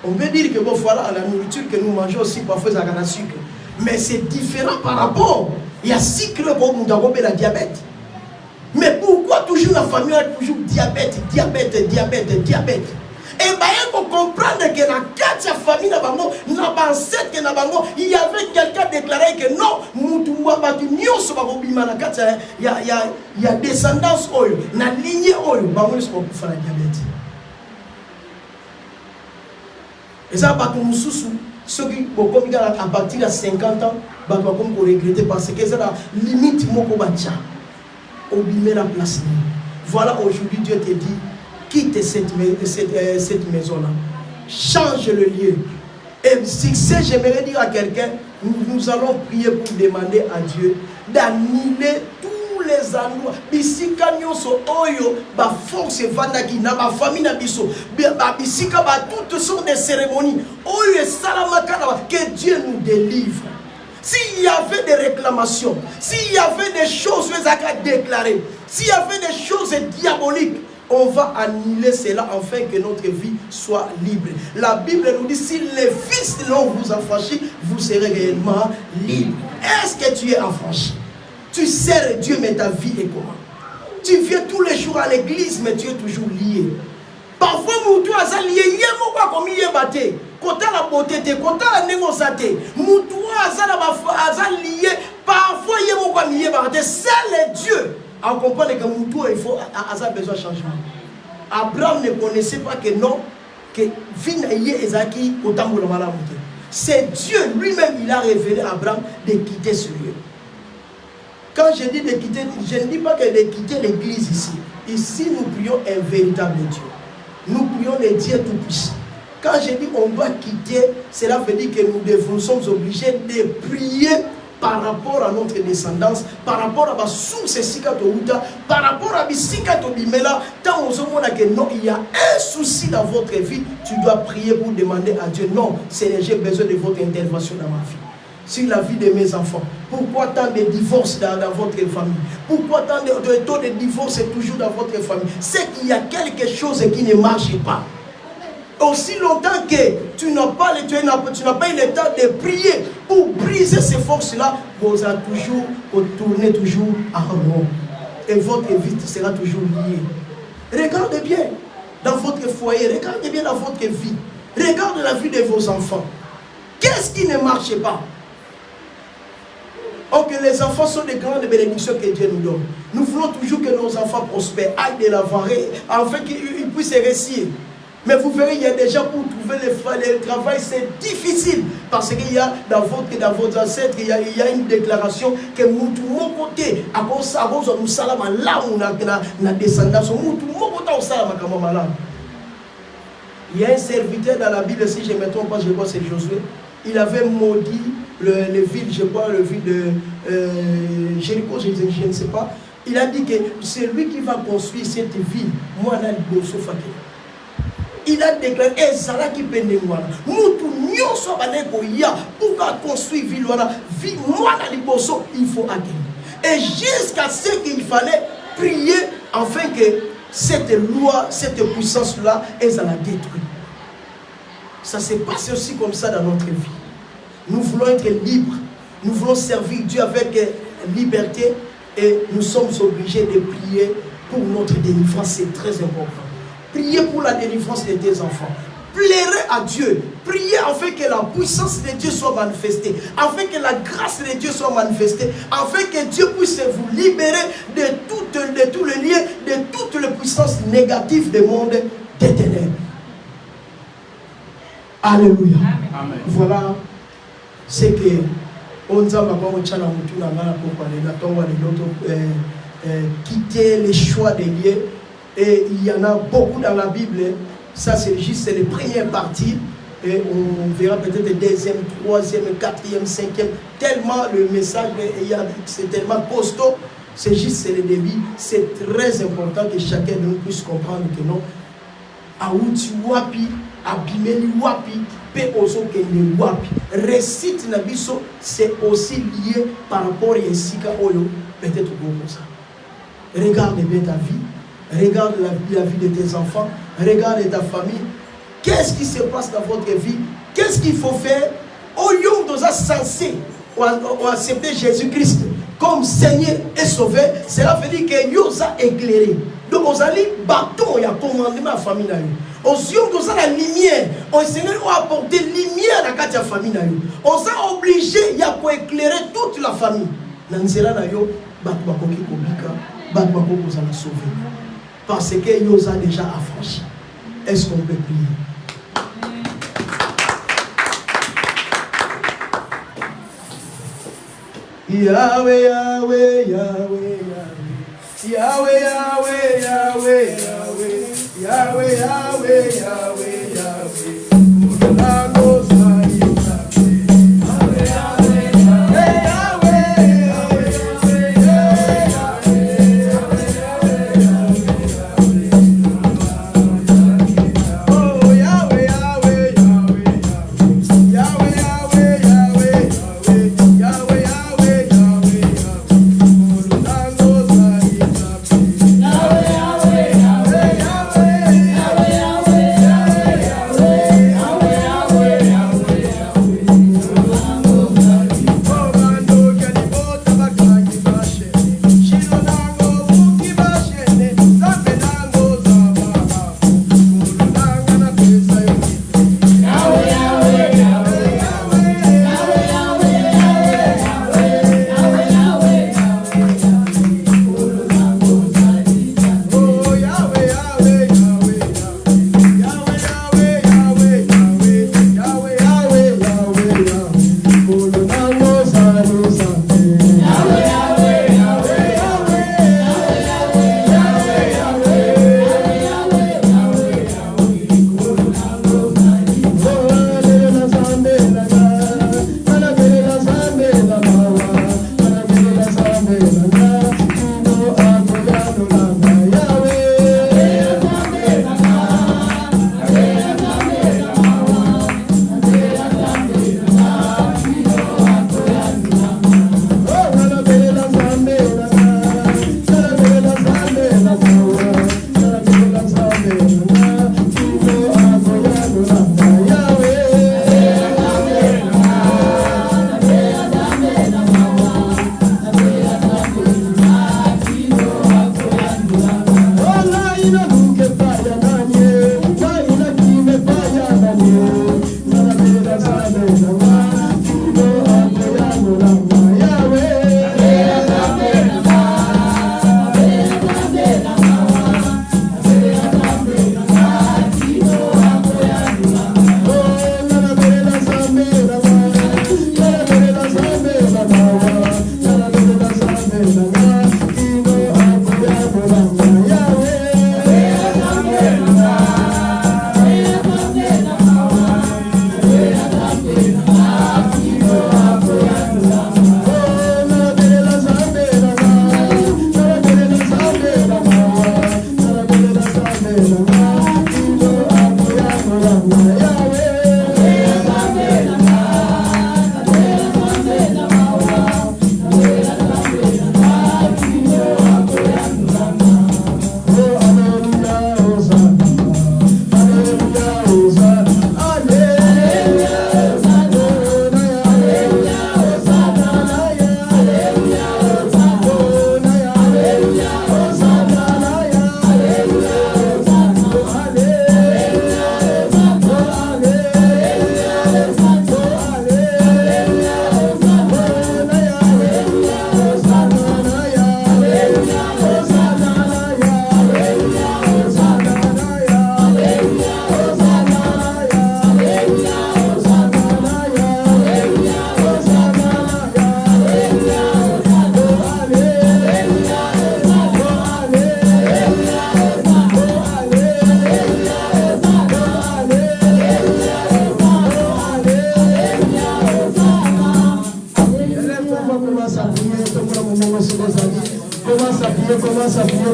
On peut dire que bon voilà la nourriture que nous mangeons aussi parfois ça a sucre. Mais c'est différent par rapport il y a sucre pour nous d'avoir la diabète. Mais pourquoi toujours la famille a toujours diabète. Et bien, il faut comprendre que dans la famille, il y avait quelqu'un qui déclarait que non, il y a descendance, il y a lignée, pour faire la diabète. Et ça, ceux qui ont à partir de 50 ans, ils vont regretter parce que c'est la limite la place. Voilà, aujourd'hui, Dieu te dit. Quitte cette maison-là. Change le lieu. Et si j'aimerais dire à quelqu'un, nous allons prier pour demander à Dieu d'annuler tous les endroits. Bisika nyoso oyo ba force vandaki na ba famille na biso. Ba bisika ba toutes sortes de cérémonies. Oyo salamaka que Dieu nous délivre. S'il y avait des réclamations, s'il y avait des choses à déclarer, s'il y avait des choses diaboliques, on va annuler cela afin que notre vie soit libre. La Bible nous dit, si les fils de l'homme vous affranchit, vous serez réellement libre. Est-ce que tu es affranchi? Tu sers Dieu, mais ta vie est comment? Tu viens tous les jours à l'église, mais tu es toujours lié. Parfois, tu es lié, il y a comme il est battu. Quand la beauté, quand la négociation, tu es lié, parfois il y a battu. C'est Dieu. On comprend que Moutou, il faut avoir besoin de changement. Abraham ne connaissait pas que non, que c'est Dieu lui-même, il a révélé à Abraham de quitter ce lieu. Quand je dis de quitter, je ne dis pas que de quitter l'église ici. Ici, nous prions un véritable Dieu. Nous prions le Dieu tout-puissant. Quand je dis on doit quitter, cela veut dire que nous sommes obligés de prier par rapport à notre descendance, par rapport à ma source Sikatouta, par rapport à Sikatobimela, tant on se montre que non, il y a un souci dans votre vie, tu dois prier pour demander à Dieu, non, Seigneur, j'ai besoin de votre intervention dans ma vie. Sur la vie de mes enfants. Pourquoi tant de divorces dans votre famille? Pourquoi tant de taux de divorce toujours dans votre famille? C'est qu'il y a quelque chose qui ne marche pas. Aussi longtemps que tu n'as pas eu le temps de prier pour briser ces forces-là, vous allez toujours tourner toujours en rond. Et votre vie sera toujours liée. Regardez bien dans votre foyer, regardez bien dans votre vie. Regardez la vie de vos enfants. Qu'est-ce qui ne marche pas? Or que les enfants sont des grandes bénédictions que Dieu nous donne. Nous voulons toujours que nos enfants prospèrent, aillent de l'avant, afin qu'ils puissent réussir. Mais vous verrez, il y a déjà pour trouver le travail, c'est difficile. Parce qu'il y a dans vos ancêtres, il y a une déclaration que mon côté, à cause ça, nous salama là où la descendance, il y a un serviteur dans la Bible, si je ne me trompe pas, je crois que c'est Josué. Il avait maudit le ville, je crois, le ville de Jéricho, je ne sais pas. Il a dit que c'est lui qui va construire cette ville. Moi, là, il a déclaré, et ça là qui peine moi. Nous tous, nous sommes allés pour construire ville, moi, là, il faut attendre. Et jusqu'à ce qu'il fallait prier, afin que cette loi, cette puissance-là, elle la détruit. Ça se passe aussi comme ça dans notre vie. Nous voulons être libres. Nous voulons servir Dieu avec liberté. Et nous sommes obligés de prier pour notre délivrance. C'est très important. Priez pour la délivrance de tes enfants. Plairez à Dieu. Priez afin que la puissance de Dieu soit manifestée. Afin que la grâce de Dieu soit manifestée. Afin que Dieu puisse vous libérer de tout le lien, de toutes les puissances négatives du monde des ténèbres. Alléluia. Amen. Voilà ce que on quitter les choix des lieux. Et il y en a beaucoup dans la Bible. Ça, c'est juste les premières parties. Et on verra peut-être le deuxième, troisième, quatrième, cinquième. Tellement le message, c'est tellement costaud. C'est juste le début. C'est très important que chacun de nous puisse comprendre que non. Aouti wapi, abimeli wapi, pe ozo kende wapi. Récite nabiso, c'est aussi lié par rapport à Yessika Oyo. Peut-être comme ça. Regarde bien ta vie. Regarde la vie de tes enfants. Regarde ta famille. Qu'est-ce qui se passe dans votre vie? Qu'est-ce qu'il faut faire? Au lieu de censé accepter Jésus-Christ comme Seigneur et Sauveur, cela veut dire que nous a éclairé. Donc, on a dit bâton, il y a commandement à la famille. On a la lumière. On Seigneur a apporté lumière à la famille. On a obligé, il y a pour éclairer toute la famille. Parce que nous a déjà affranchis. Est-ce qu'on peut prier? Yahweh, Yahweh, Yahweh, Yahweh, Yahweh, Yahweh, Yahweh, Yahweh, Yahweh, Yahweh, Yahweh, Yahweh,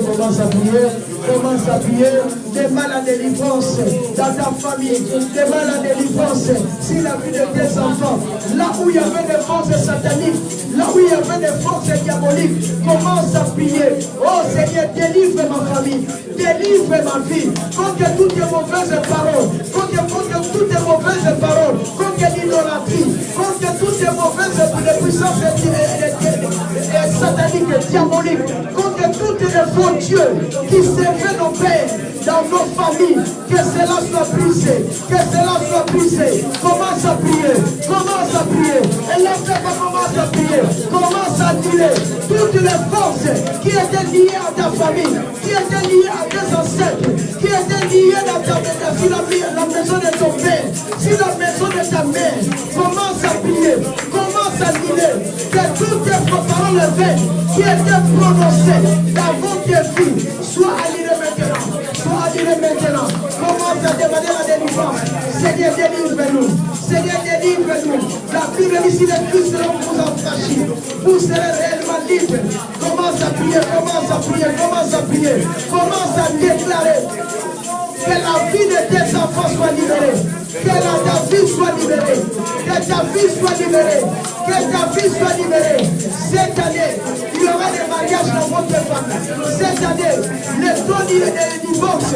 commence à prier. Commence à prier. Demande la délivrance dans ta famille. Demande la délivrance sur la vie de tes enfants. Là où il y avait des forces sataniques, là où il y avait des forces diaboliques, commence à prier. Oh Seigneur, délivre ma famille, délivre ma vie, contre toutes les mauvaises paroles, contre toutes les mauvaises paroles, contre l'idolâtrie, contre toutes les mauvaises puissances sataniques et diaboliques, contre toutes les faux dieux qui servaient nos pères dans nos familles, que cela soit brisé, que cela soit brisé. Commence à prier, commence à prier. Et là, commence à prier, commence à dire toutes les forces qui étaient liées à ta famille, qui étaient liées à tes ancêtres, qui étaient liées dans ta maison, sur la maison de ton père, sur la maison de ta mère. Commence à prier, commence à dire que toutes tes paroles vaines qui étaient prononcées dans votre vie soient alignées maintenant. Sois annulé maintenant. Commence à demander la délivrance. Seigneur, délivre-nous. Seigneur, délivre-nous. La Bible dit si les Christ vous affranchit, vous serez réellement libre. Commence à prier, commence à prier, commence à prier. Commence à déclarer que la vie de tes enfants soit libérée. Que ta vie soit libérée. Que ta vie soit libérée. Que ta vie soit libérée. Cette année, il y aura des mariages dans votre famille. Cette année, le taux de divorce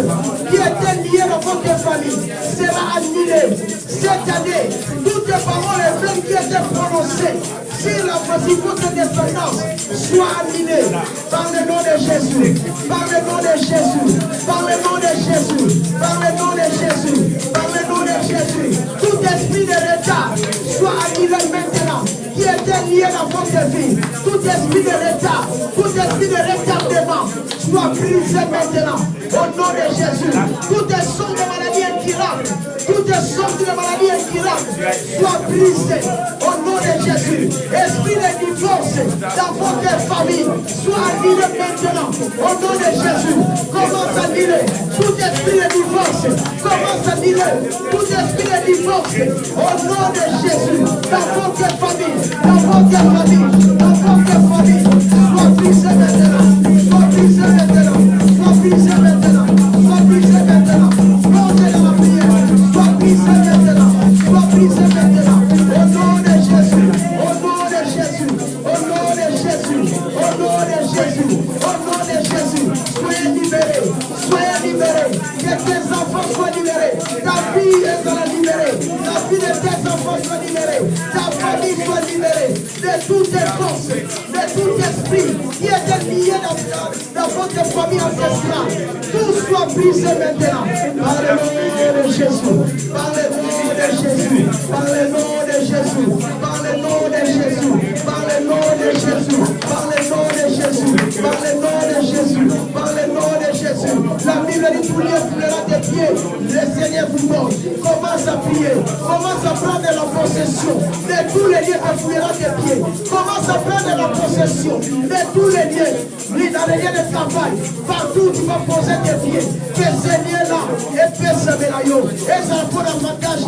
qui était lié dans votre famille sera annulé. Cette année, toutes les paroles vaines qui étaient prononcées sur la votre descendance soient annulées par le nom de Jésus. Par le nom de Jésus. Par le nom de Jésus. Par le nom de Jésus. Par le nom de Jésus. Tout esprit de retard soit annulé maintenant. Qui était lié dans votre vie. Tout esprit de retard, tout esprit de retardement soit brisé maintenant. Au nom de Jésus. Tout esprit de maladie incurable, tout esprit de maladie incurable soit brisé. Au nom de Jésus. Esprit de divorce dans votre famille soit annulé maintenant. Au nom de Jésus. Commence à annuler tout esprit de divorce. Commence à annuler tout esprit de divorce. Au nom de Jésus. Dans votre famille. Dans votre famille, dans votre famille, sois brisé maintenant, sois brisé maintenant, sois brisé maintenant, sois brisé maintenant, montez dans la prière, sois brisé maintenant, sois brisé maintenant, au nom de Jésus, au nom de Jésus, au nom de Jésus, au nom de Jésus, au nom de Jésus, soyez libérés, que tes enfants soient libérés, ta vie est dans la libérée, la vie de tes enfants soit libérée, ta famille soit libérée de toutes les forces, de tout esprit qui était lié dans votre famille ancestrale. Tout soit brisé maintenant par le nom de Jésus, par le nom de Jésus, par le nom de Jésus, par le nom de Jésus, par le nom de Jésus, par le nom de Jésus, par le nom de Jésus, par le nom de Jésus. La Bible dit tout lieu foulera tes pieds, le Seigneur vous montre. Commence à prier, commence à prendre la possession de tous les lieux que foulera tes pieds. Commence à prendre la possession de tous les lieux, oui, dans les lieux de travail, partout où tu vas poser tes pieds. Que ces lieux-là, et pèse la yo, et ça pour l'avantage,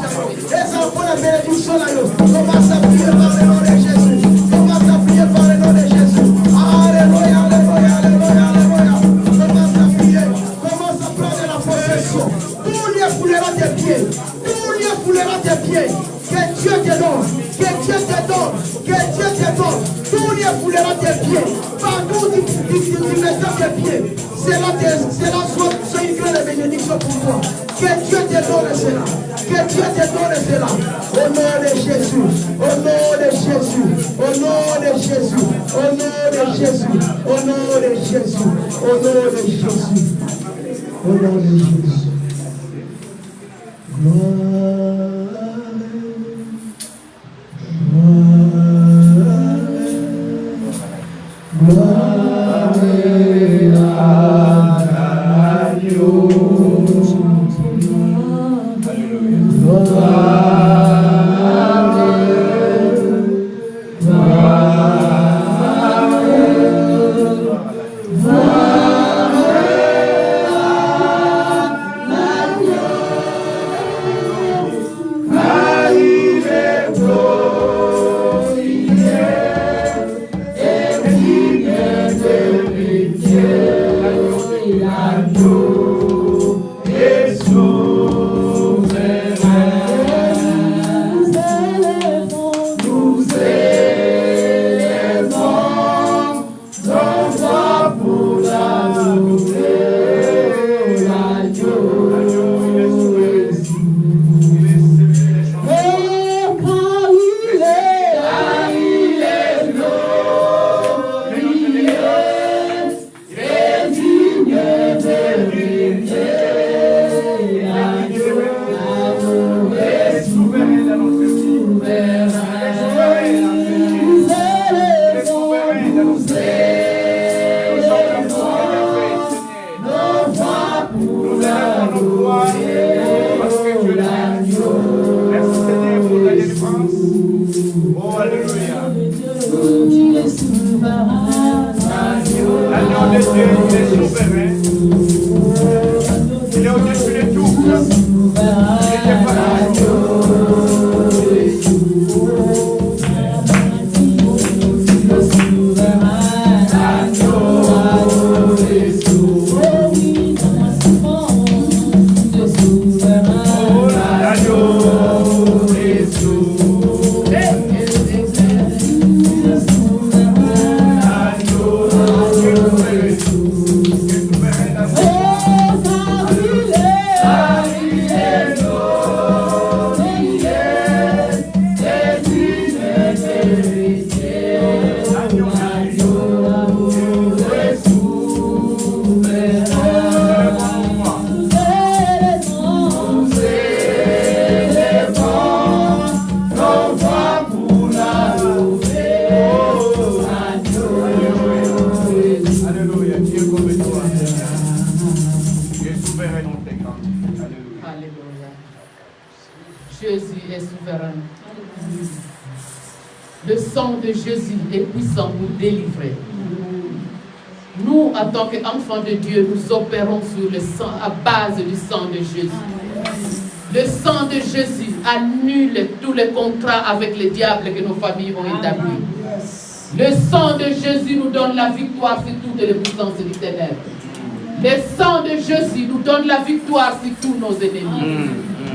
et ça pour la bénédiction là yo. Commence à prier par le nom de Jésus. Commence à prier par le nom de Jésus. Alléluia, alléluia, alléluia, alléluia. Commence à prier, commence à prendre la possession. Tout lieu foulera tes pieds, tout lieu foulera tes pieds. Que Dieu te donne, que Dieu te donne, que Dieu te donne. Tout lieu foulera tes pieds. Partout où tu mettras tes pieds, cela soit une grande bénédiction pour toi. Que Dieu te donne cela. Que Dieu te donne cela. Au nom de Jésus, au nom de Jésus, au nom de Jésus, au nom de Jésus, au nom de Jésus, au nom de Jésus, au nom de Jésus. ferai dans tes grandes. Alléluia. Alléluia. Jésus est souverain. Le sang de Jésus est puissant pour délivrer. Nous, en tant qu'enfants de Dieu, nous opérons sur le sang, à base du sang de Jésus. Le sang de Jésus annule tous les contrats avec le diable que nos familles ont établis. Le sang de Jésus nous donne la victoire sur toutes les puissances du ténèbres. Le sang de Jésus nous donne la victoire sur tous nos ennemis.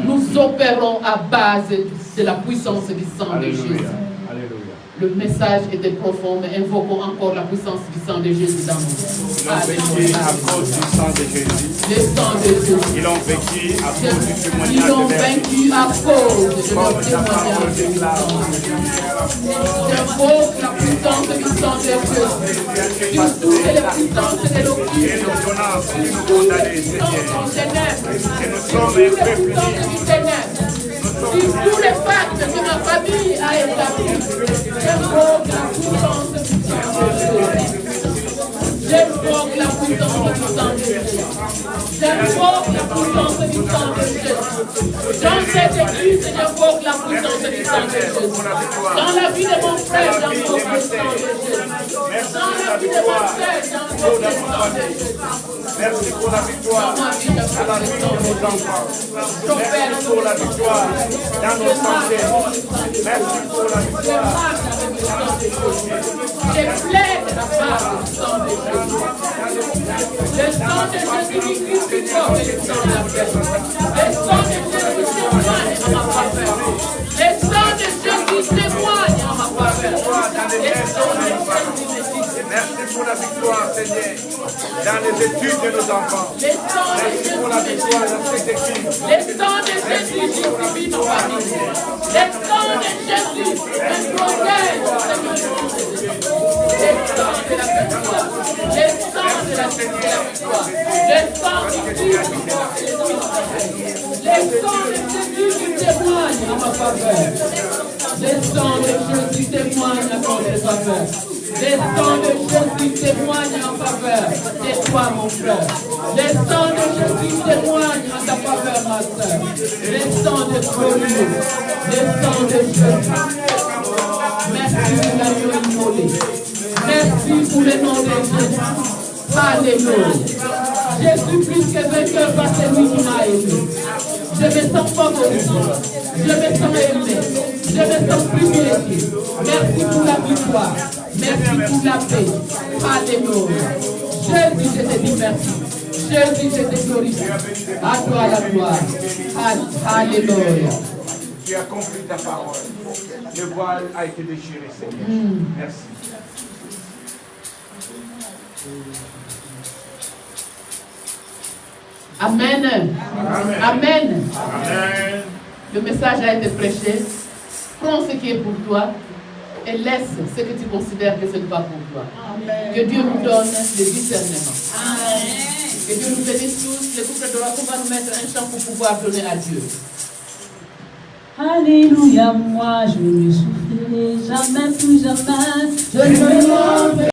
Nous opérons à base de la puissance du sang de Jésus. Le message était profond, mais invoquons encore la puissance du sang de Jésus dans nous. Ils ont vécu à cause du sang de Jésus. Le sang de Jésus. Ils ont vécu à cause du témoignage Ils ont de vaincu à cause de leur témoignage. J'invoque la puissance du sang de Jésus. Sur toutes les puissances de l'occulte. et nos ordonnances qui nous condamnent, Seigneur. Et nous sommes un peuple libre. Sur tous les pactes que ma famille a établis, j'invoque la puissance du sang de Jésus. J'invoque la puissance du sang de Jésus. J'invoque la puissance du sang de Jésus. Dans cette église, j'invoque la puissance du sang de Jésus. Dans la vie de mon frère, j'invoque le sang de Jésus. Dans la vie de mon frère, j'invoque le sang de Jésus. Merci pour la victoire Dans ma vie, dans la vie de nos enfants. Merci pour la victoire dans nos santé. Merci pour la victoire. Je plaide la part du sang de Jésus. Le sang de Jésus qui crie plus fort que le sang de la paix. Le sang de Jésus témoigne en ma faveur. Le sang de Jésus témoigne en ma faveur. Le sang de Jésus. Merci pour la victoire, Seigneur, dans les études de nos enfants. Merci pour la victoire dans cette équipe. Le sang de Jésus justifie nos familles. Le sang de Jésus me protège. Le sang de la victoire. Le sang de la victoire. Le sang qui le sang de Jésus qui témoigne en ma faveur. Le sang de Jésus témoigne en notre faveur. Le sang de Jésus témoigne en faveur de toi, mon frère. Le sang de Jésus témoigne en ta faveur, ma soeur. Le sang de Jésus. Le sang de Jésus. Merci pour l'agneau immolé. Merci pour le nom de Jésus. Alléluia. Jésus plus que vainqueur par celui qui m'a aimé. Je me sens favori. Je me sens aimé. Je me sens privilégié. Merci pour la victoire. Merci pour la paix. Alléluia. Jésus, je te dis merci. Jésus, je te glorifie. À toi la gloire. Alléluia. Tu as compris ta parole. Le voile a été déchiré, Seigneur. Merci. Amen. Amen. Amen. Amen. Le message a été prêché. Prends ce qui est pour toi et laisse ce que tu considères que ce n'est pas pour toi. Amen. Que Dieu nous donne le discernement. Amen. Que Dieu nous bénisse tous. Le couple de l'Oracle va nous mettre un chant pour pouvoir donner à Dieu. Alléluia, moi je ne souffrirai jamais, plus jamais. Je ne m'en vais.